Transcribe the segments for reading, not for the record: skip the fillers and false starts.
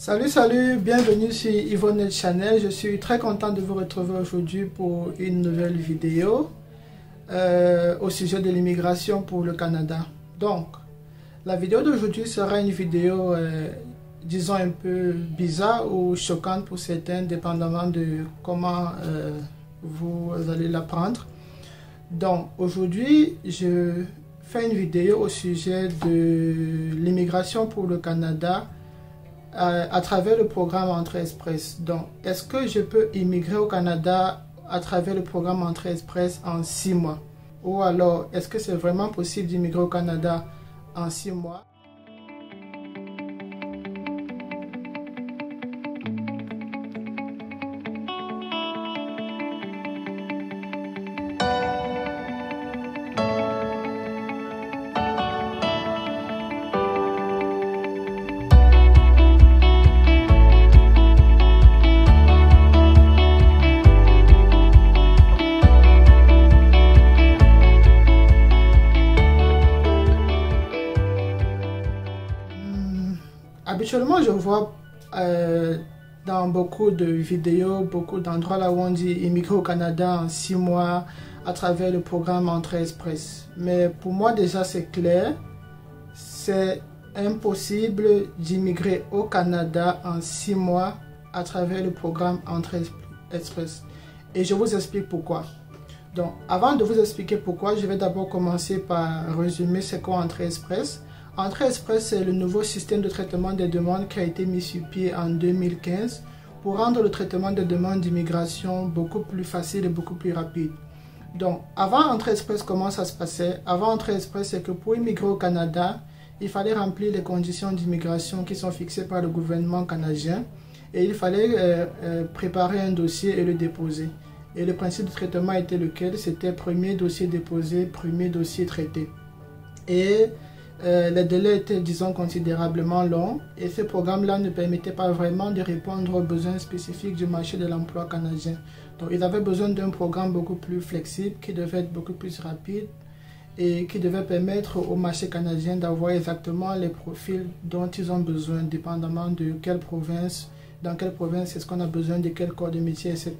Salut, bienvenue sur Yvonne Channel. Je suis très content de vous retrouver aujourd'hui pour une nouvelle vidéo au sujet de l'immigration pour le Canada. Donc, la vidéo d'aujourd'hui sera une vidéo, disons, un peu bizarre ou choquante pour certains, dépendamment de comment vous allez la prendre. Donc, aujourd'hui, je fais une vidéo au sujet de l'immigration pour le Canada à travers le programme Entrée Express. Donc, est-ce que je peux immigrer au Canada à travers le programme Entrée Express en 6 mois? Ou alors, est-ce que c'est vraiment possible d'immigrer au Canada en 6 mois? Habituellement, je vois dans beaucoup de vidéos, beaucoup d'endroits là où on dit immigrer au Canada en 6 mois à travers le programme Entrée Express. Mais pour moi déjà c'est clair, c'est impossible d'immigrer au Canada en 6 mois à travers le programme Entrée Express. Et je vous explique pourquoi. Donc avant de vous expliquer pourquoi, je vais d'abord commencer par résumer ce qu'est Entrée Express. Entrée Express, c'est le nouveau système de traitement des demandes qui a été mis sur pied en 2015 pour rendre le traitement des demandes d'immigration beaucoup plus facile et beaucoup plus rapide. Donc, avant Entrée Express, comment ça se passait? Avant Entrée Express, c'est que pour immigrer au Canada, il fallait remplir les conditions d'immigration qui sont fixées par le gouvernement canadien et il fallait préparer un dossier et le déposer. Et le principe de traitement était lequel? C'était premier dossier déposé, premier dossier traité. Et les délais étaient, disons, considérablement longs et ce programme-là ne permettait pas vraiment de répondre aux besoins spécifiques du marché de l'emploi canadien. Donc, ils avaient besoin d'un programme beaucoup plus flexible, qui devait être beaucoup plus rapide et qui devait permettre au marché canadien d'avoir exactement les profils dont ils ont besoin, dépendamment de quelle province, dans quelle province est-ce qu'on a besoin de quel corps de métier, etc.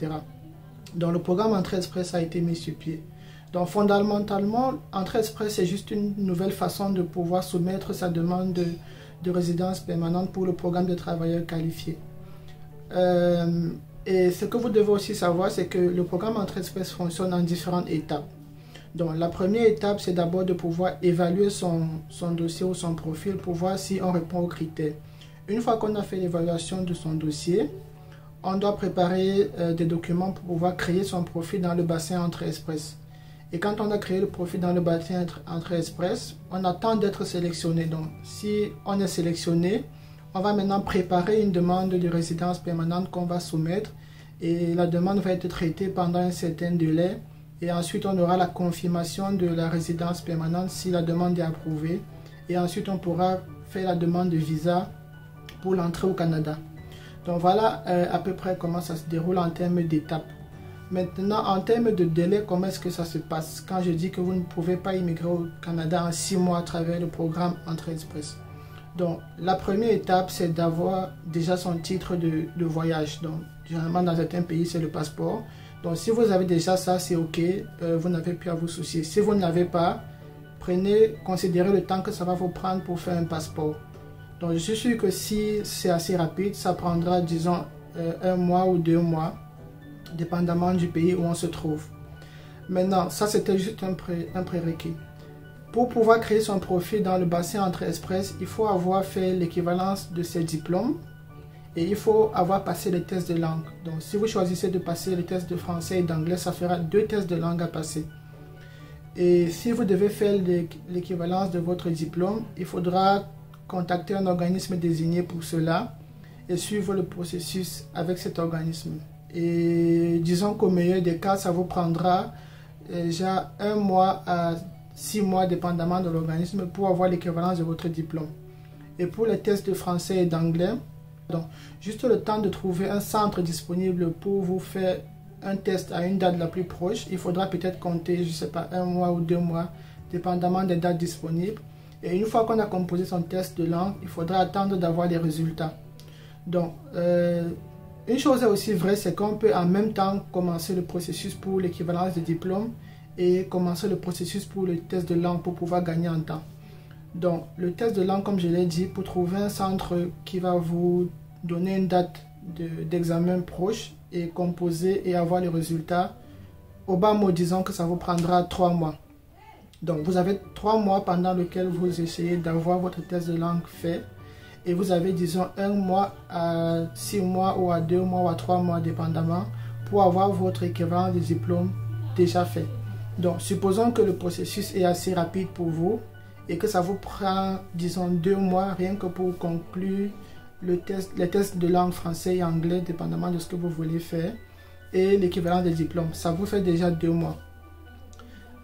Donc, le programme Entrée Express a été mis sur pied. Donc fondamentalement, Entrée Express, c'est juste une nouvelle façon de pouvoir soumettre sa demande de résidence permanente pour le programme de travailleurs qualifiés. Et ce que vous devez aussi savoir, c'est que le programme Entrée Express fonctionne en différentes étapes. Donc la première étape, c'est d'abord de pouvoir évaluer son dossier ou son profil pour voir si on répond aux critères. Une fois qu'on a fait l'évaluation de son dossier, on doit préparer des documents pour pouvoir créer son profil dans le bassin Entrée Express. Et quand on a créé le profil dans le bassin Entrée Express, on attend d'être sélectionné. Donc, si on est sélectionné, on va maintenant préparer une demande de résidence permanente qu'on va soumettre. Et la demande va être traitée pendant un certain délai. Et ensuite, on aura la confirmation de la résidence permanente si la demande est approuvée. Et ensuite, on pourra faire la demande de visa pour l'entrée au Canada. Donc, voilà à peu près comment ça se déroule en termes d'étapes. Maintenant, en termes de délai, comment est-ce que ça se passe quand je dis que vous ne pouvez pas immigrer au Canada en 6 mois à travers le programme Entrée Express? Donc, la première étape, c'est d'avoir déjà son titre de voyage. Donc, généralement, dans certains pays, c'est le passeport. Donc, si vous avez déjà ça, c'est OK. Vous n'avez plus à vous soucier. Si vous ne l'avez pas, considérez le temps que ça va vous prendre pour faire un passeport. Donc, je suis sûr que si c'est assez rapide, ça prendra, disons, 1 mois ou 2 mois. Dépendamment du pays où on se trouve. Maintenant, ça c'était juste un prérequis. Pour pouvoir créer son profil dans le bassin Entrée Express, il faut avoir fait l'équivalence de ses diplômes et il faut avoir passé les tests de langue. Donc, si vous choisissez de passer les tests de français et d'anglais, ça fera 2 tests de langue à passer. Et si vous devez faire l'équivalence de votre diplôme, il faudra contacter un organisme désigné pour cela et suivre le processus avec cet organisme. Et disons qu'au meilleur des cas, ça vous prendra déjà 1 mois à 6 mois, dépendamment de l'organisme, pour avoir l'équivalence de votre diplôme. Et pour les tests de français et d'anglais, donc juste le temps de trouver un centre disponible pour vous faire un test à une date la plus proche, il faudra peut-être compter, je ne sais pas, 1 mois ou 2 mois, dépendamment des dates disponibles. Et une fois qu'on a composé son test de langue, il faudra attendre d'avoir les résultats. Donc, une chose est aussi vraie, c'est qu'on peut en même temps commencer le processus pour l'équivalence de diplôme et commencer le processus pour le test de langue pour pouvoir gagner en temps. Donc, le test de langue, comme je l'ai dit, pour trouver un centre qui va vous donner une date d'examen proche et composer et avoir les résultats, au bas mot, disons que ça vous prendra 3 mois. Donc, vous avez 3 mois pendant lesquels vous essayez d'avoir votre test de langue fait. Et vous avez, disons, 1 mois à 6 mois ou à 2 mois ou à 3 mois, dépendamment, pour avoir votre équivalent de diplôme déjà fait. Donc, supposons que le processus est assez rapide pour vous et que ça vous prend, disons, 2 mois rien que pour conclure les tests de langue français et anglais, dépendamment de ce que vous voulez faire, et l'équivalent des diplômes. Ça vous fait déjà 2 mois.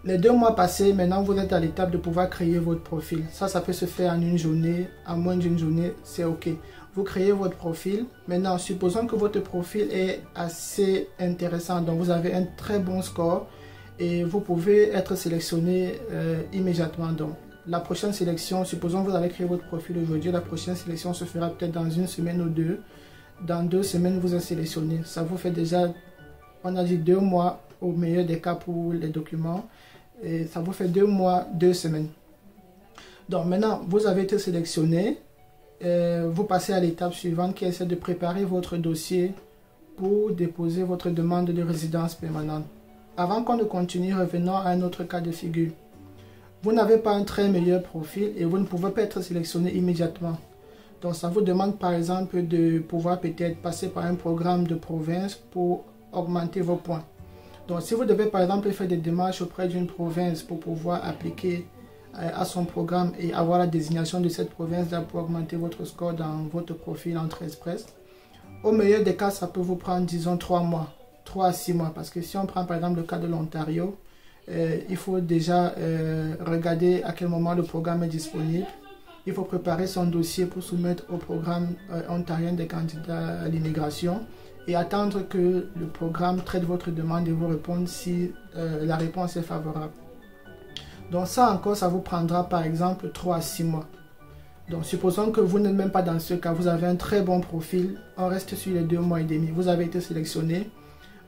Les 2 mois passés, maintenant vous êtes à l'étape de pouvoir créer votre profil. Ça peut se faire en une journée, en moins d'une journée, c'est ok. Vous créez votre profil. Maintenant, supposons que votre profil est assez intéressant, donc vous avez un très bon score et vous pouvez être sélectionné immédiatement. Donc, la prochaine sélection, supposons que vous avez créé votre profil aujourd'hui, la prochaine sélection se fera peut-être dans 1 semaine ou 2. Dans 2 semaines, vous êtes sélectionné. Ça vous fait déjà, on a dit 2 mois au meilleur des cas pour les documents. Et ça vous fait 2 mois, 2 semaines. Donc maintenant, vous avez été sélectionné. Vous passez à l'étape suivante qui est de préparer votre dossier pour déposer votre demande de résidence permanente. Avant qu'on ne continue, revenons à un autre cas de figure. Vous n'avez pas un très meilleur profil et vous ne pouvez pas être sélectionné immédiatement. Donc ça vous demande par exemple de pouvoir peut-être passer par un programme de province pour augmenter vos points. Donc si vous devez par exemple faire des démarches auprès d'une province pour pouvoir appliquer à son programme et avoir la désignation de cette province pour augmenter votre score dans votre profil Entrée Express, au meilleur des cas, ça peut vous prendre disons 3 mois, 3 à 6 mois. Parce que si on prend par exemple le cas de l'Ontario, il faut déjà regarder à quel moment le programme est disponible. Il faut préparer son dossier pour soumettre au programme ontarien des candidats à l'immigration et attendre que le programme traite votre demande et vous réponde si la réponse est favorable. Donc ça encore, ça vous prendra par exemple 3 à 6 mois. Donc supposons que vous n'êtes même pas dans ce cas, vous avez un très bon profil, on reste sur les 2 mois et demi, vous avez été sélectionné.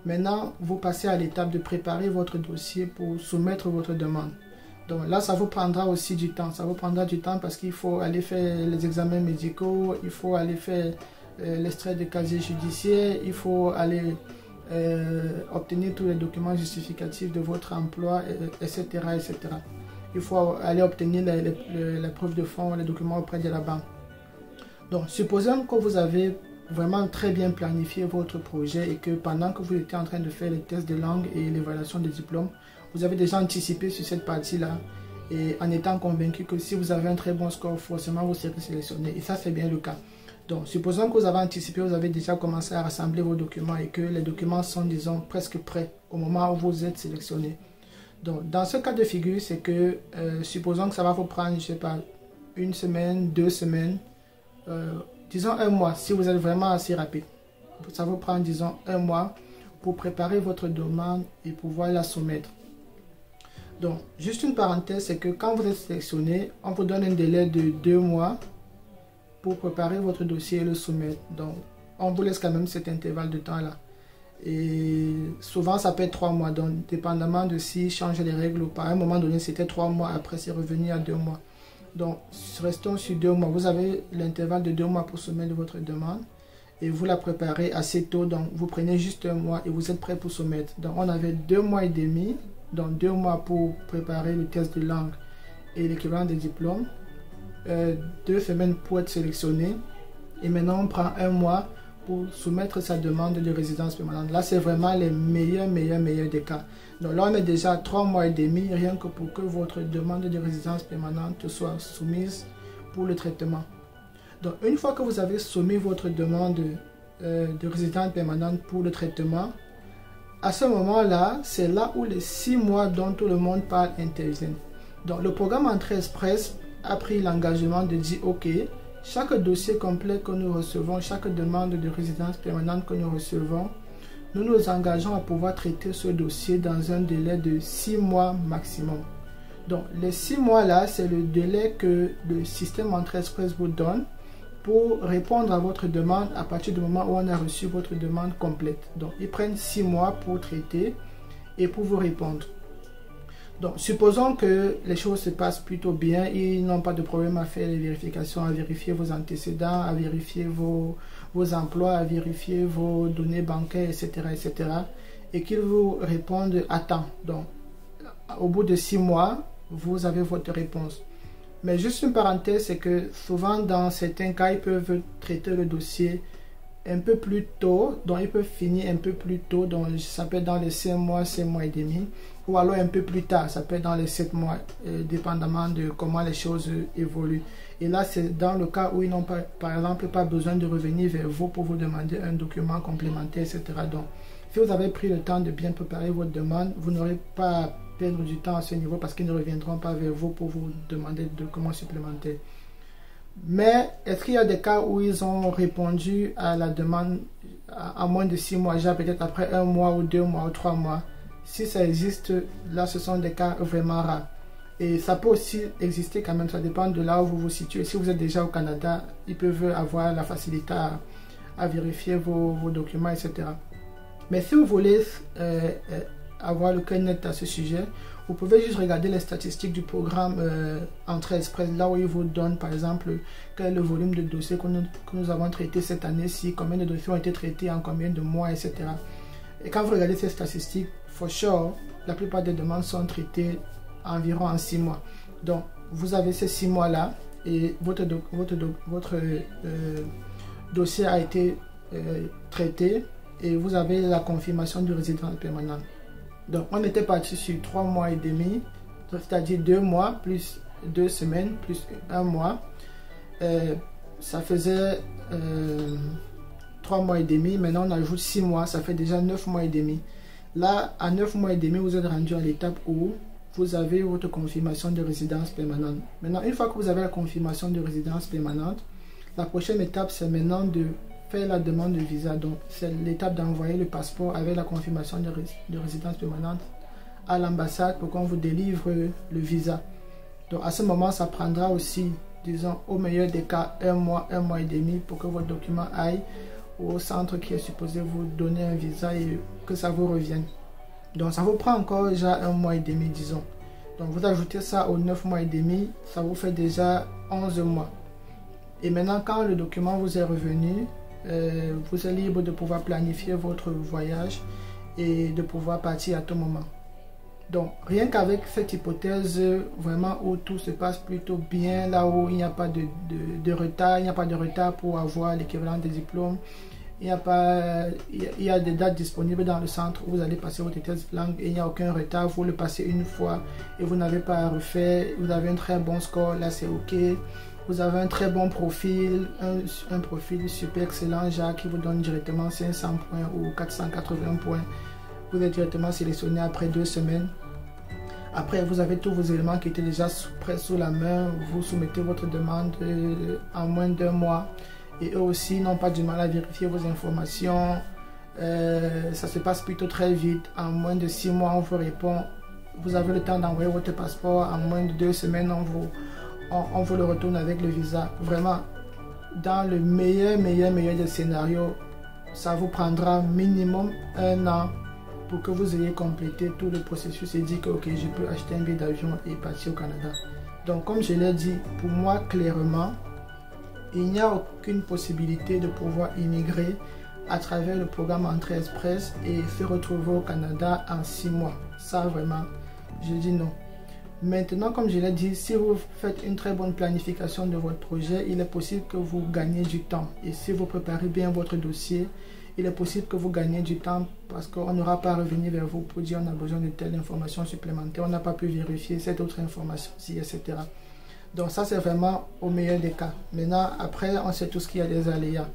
Maintenant, vous passez à l'étape de préparer votre dossier pour soumettre votre demande. Donc là, ça vous prendra aussi du temps. Ça vous prendra du temps parce qu'il faut aller faire les examens médicaux, il faut aller faire l'extrait de casier judiciaire, il faut aller obtenir tous les documents justificatifs de votre emploi, etc., etc. Il faut aller obtenir les preuves de fonds, les documents auprès de la banque. Donc, supposons que vous avez vraiment très bien planifié votre projet et que pendant que vous étiez en train de faire les tests de langue et l'évaluation des diplômes, vous avez déjà anticipé sur cette partie-là et en étant convaincu que si vous avez un très bon score, forcément vous serez sélectionné. Et ça, c'est bien le cas. Donc, supposons que vous avez anticipé, vous avez déjà commencé à rassembler vos documents et que les documents sont, disons, presque prêts au moment où vous êtes sélectionné. Donc, dans ce cas de figure, c'est que, supposons que ça va vous prendre, je ne sais pas, 1 semaine, 2 semaines, disons 1 mois, si vous êtes vraiment assez rapide. Ça vous prend, disons, 1 mois pour préparer votre demande et pouvoir la soumettre. Donc, juste une parenthèse, c'est que quand vous êtes sélectionné, on vous donne un délai de 2 mois pour préparer votre dossier et le soumettre. Donc, on vous laisse quand même cet intervalle de temps-là. Et souvent, ça peut être 3 mois. Donc, dépendamment de s'ils changent les règles ou pas. À un moment donné, c'était 3 mois. Après, c'est revenu à 2 mois. Donc, restons sur 2 mois. Vous avez l'intervalle de 2 mois pour soumettre votre demande. Et vous la préparez assez tôt. Donc, vous prenez juste 1 mois et vous êtes prêt pour soumettre. Donc, on avait 2 mois et demi. Donc, 2 mois pour préparer le test de langue et l'équivalent des diplômes. 2 semaines pour être sélectionné. Et maintenant, on prend 1 mois pour soumettre sa demande de résidence permanente. Là, c'est vraiment les meilleurs des cas. Donc là, on est déjà à 3 mois et demi, rien que pour que votre demande de résidence permanente soit soumise pour le traitement. Donc, une fois que vous avez soumis votre demande de résidence permanente pour le traitement, à ce moment-là, c'est là où les 6 mois dont tout le monde parle interviennent. Donc, le programme Entrée Express a pris l'engagement de dire, OK, chaque dossier complet que nous recevons, chaque demande de résidence permanente que nous recevons, nous nous engageons à pouvoir traiter ce dossier dans un délai de 6 mois maximum. Donc, les 6 mois-là, c'est le délai que le système Entrée Express vous donne pour répondre à votre demande à partir du moment où on a reçu votre demande complète. Donc, ils prennent 6 mois pour traiter et pour vous répondre. Donc, supposons que les choses se passent plutôt bien, ils n'ont pas de problème à faire les vérifications, à vérifier vos antécédents, à vérifier vos emplois, à vérifier vos données bancaires, etc., etc., et qu'ils vous répondent à temps. Donc, au bout de 6 mois, vous avez votre réponse. Mais juste une parenthèse, c'est que souvent dans certains cas, ils peuvent traiter le dossier un peu plus tôt, donc ils peuvent finir un peu plus tôt, donc ça peut être dans les 5 mois, 5 mois et demi, ou alors un peu plus tard, ça peut être dans les 7 mois, dépendamment de comment les choses évoluent. Et là, c'est dans le cas où ils n'ont pas, par exemple, pas besoin de revenir vers vous pour vous demander un document complémentaire, etc. Donc, si vous avez pris le temps de bien préparer votre demande, vous n'aurez pas à perdre du temps à ce niveau parce qu'ils ne reviendront pas vers vous pour vous demander de documents supplémentaires. Mais est-ce qu'il y a des cas où ils ont répondu à la demande à moins de 6 mois, déjà peut-être après 1 mois ou 2 mois ou 3 mois? Si ça existe, là ce sont des cas vraiment rares. Et ça peut aussi exister quand même, ça dépend de là où vous vous situez. Si vous êtes déjà au Canada, ils peuvent avoir la facilité à vérifier vos documents, etc. Mais si vous voulez avoir le cœur net à ce sujet, vous pouvez juste regarder les statistiques du programme Entrée Express, là où il vous donne par exemple quel est le volume de dossiers que nous avons traités cette année-ci, combien de dossiers ont été traités en combien de mois, etc. Et quand vous regardez ces statistiques, for sure, la plupart des demandes sont traitées environ en 6 mois. Donc, vous avez ces 6 mois-là et votre dossier a été traité et vous avez la confirmation de résidence permanente. Donc, on était parti sur 3 mois et demi, c'est-à-dire 2 mois plus 2 semaines plus 1 mois. Ça faisait 3 mois et demi. Maintenant, on ajoute 6 mois, ça fait déjà 9 mois et demi. Là, à 9 mois et demi, vous êtes rendu à l'étape où vous avez votre confirmation de résidence permanente. Maintenant, une fois que vous avez la confirmation de résidence permanente, la prochaine étape, c'est maintenant de faire la demande de visa. Donc, c'est l'étape d'envoyer le passeport avec la confirmation de résidence permanente à l'ambassade pour qu'on vous délivre le visa. Donc, à ce moment, ça prendra aussi, disons, au meilleur des cas, 1 mois et demi pour que votre document aille au centre qui est supposé vous donner un visa et que ça vous revienne. Donc, ça vous prend encore déjà 1 mois et demi, disons. Donc, vous ajoutez ça aux 9 mois et demi, ça vous fait déjà 11 mois. Et maintenant, quand le document vous est revenu, vous êtes libre de pouvoir planifier votre voyage et de pouvoir partir à tout moment. Donc, rien qu'avec cette hypothèse, vraiment où tout se passe plutôt bien, là où il n'y a pas de retard, il n'y a pas de retard pour avoir l'équivalent des diplômes, il y a des dates disponibles dans le centre où vous allez passer votre test langue et il n'y a aucun retard, vous le passez une fois et vous n'avez pas à refaire, vous avez un très bon score, là c'est ok. Vous avez un très bon profil, un profil super excellent, Jacques, qui vous donne directement 500 points ou 480 points. Vous êtes directement sélectionné après 2 semaines. Après, vous avez tous vos éléments qui étaient déjà prêts sous la main. Vous soumettez votre demande en moins d'1 mois. Et eux aussi n'ont pas du mal à vérifier vos informations. Ça se passe plutôt très vite. En moins de 6 mois, on vous répond. Vous avez le temps d'envoyer votre passeport. En moins de 2 semaines, on vous le retourne avec le visa. Vraiment, dans le meilleur des scénarios, ça vous prendra minimum 1 an pour que vous ayez complété tout le processus et dit que ok, je peux acheter un billet d'avion et partir au Canada. Donc, comme je l'ai dit, pour moi, clairement, il n'y a aucune possibilité de pouvoir immigrer à travers le programme Entrée Express et se retrouver au Canada en 6 mois. Ça, vraiment, je dis non. Maintenant, comme je l'ai dit, si vous faites une très bonne planification de votre projet, il est possible que vous gagnez du temps. Et si vous préparez bien votre dossier, il est possible que vous gagnez du temps parce qu'on n'aura pas à revenir vers vous pour dire on a besoin de telle information supplémentaire, on n'a pas pu vérifier cette autre information-ci, etc. Donc ça, c'est vraiment au meilleur des cas. Maintenant, après, on sait tous qu'il y a des aléas.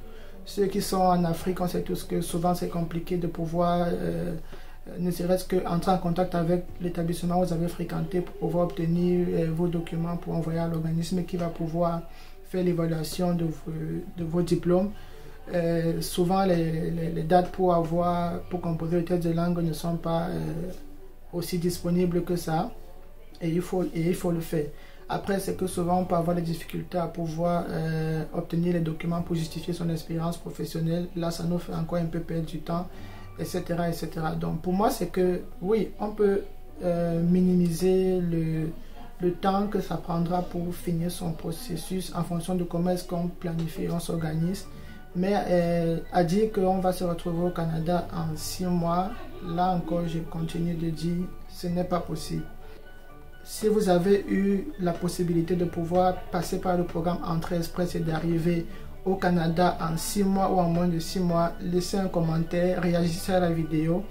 Ceux qui sont en Afrique, on sait tous que souvent c'est compliqué de pouvoir... ne serait-ce qu'entrer en contact avec l'établissement où vous avez fréquenté pour pouvoir obtenir vos documents pour envoyer à l'organisme qui va pouvoir faire l'évaluation de vos diplômes. Souvent, les dates pour composer le test de langue ne sont pas aussi disponibles que ça et il faut le faire. Après, c'est que souvent on peut avoir des difficultés à pouvoir obtenir les documents pour justifier son expérience professionnelle. Là, ça nous fait encore un peu perdre du temps, etc. etc. Donc pour moi, c'est que oui, on peut minimiser le temps que ça prendra pour finir son processus en fonction de comment est-ce qu'on planifie, on s'organise. Mais à dire qu'on va se retrouver au Canada en 6 mois, là encore, je continue de dire, ce n'est pas possible. Si vous avez eu la possibilité de pouvoir passer par le programme Entrée Express et d'arriver au Canada en 6 mois ou en moins de 6 mois, laissez un commentaire, réagissez à la vidéo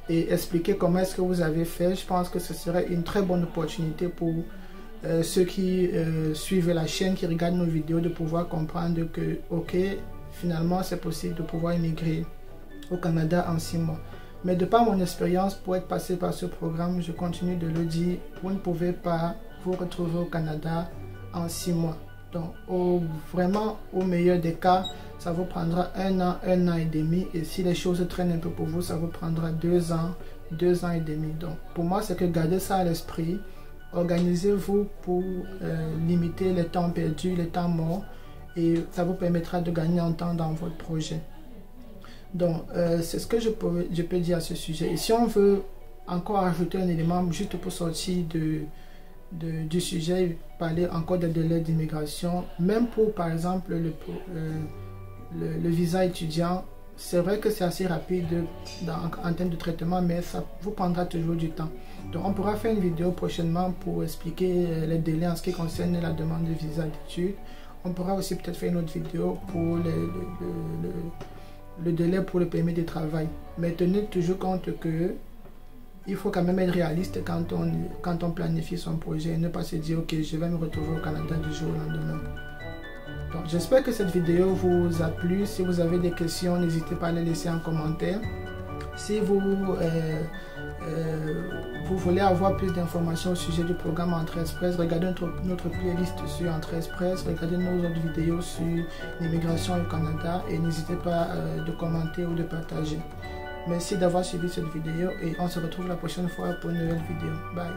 et expliquez comment est-ce que vous avez fait. Je pense que ce serait une très bonne opportunité pour ceux qui suivent la chaîne, qui regardent nos vidéos, de pouvoir comprendre que, ok, finalement c'est possible de pouvoir immigrer au Canada en 6 mois. Mais de par mon expérience, pour être passé par ce programme, je continue de le dire, vous ne pouvez pas vous retrouver au Canada en 6 mois. Donc vraiment au meilleur des cas, ça vous prendra 1 an et demi, et si les choses traînent un peu pour vous, ça vous prendra 2 ans et demi. Donc pour moi, c'est que gardez ça à l'esprit, organisez-vous pour limiter les temps perdus, les temps morts, et ça vous permettra de gagner en temps dans votre projet. Donc c'est ce que je peux dire à ce sujet. Et si on veut encore ajouter un élément juste pour sortir du sujet, parler encore des délais d'immigration, même pour par exemple le visa étudiant, c'est vrai que c'est assez rapide en termes de traitement, mais ça vous prendra toujours du temps. Donc on pourra faire une vidéo prochainement pour expliquer les délais en ce qui concerne la demande de visa d'études. On pourra aussi peut-être faire une autre vidéo pour le délai pour le permis de travail. Mais tenez toujours compte que il faut quand même être réaliste quand on planifie son projet et ne pas se dire ok, je vais me retrouver au Canada du jour au lendemain. Donc j'espère que cette vidéo vous a plu. Si vous avez des questions, n'hésitez pas à les laisser en commentaire. Si vous voulez avoir plus d'informations au sujet du programme Entrée Express, regardez notre playlist sur Entrée Express, regardez nos autres vidéos sur l'immigration au Canada et n'hésitez pas de commenter ou de partager. Merci d'avoir suivi cette vidéo et on se retrouve la prochaine fois pour une nouvelle vidéo. Bye.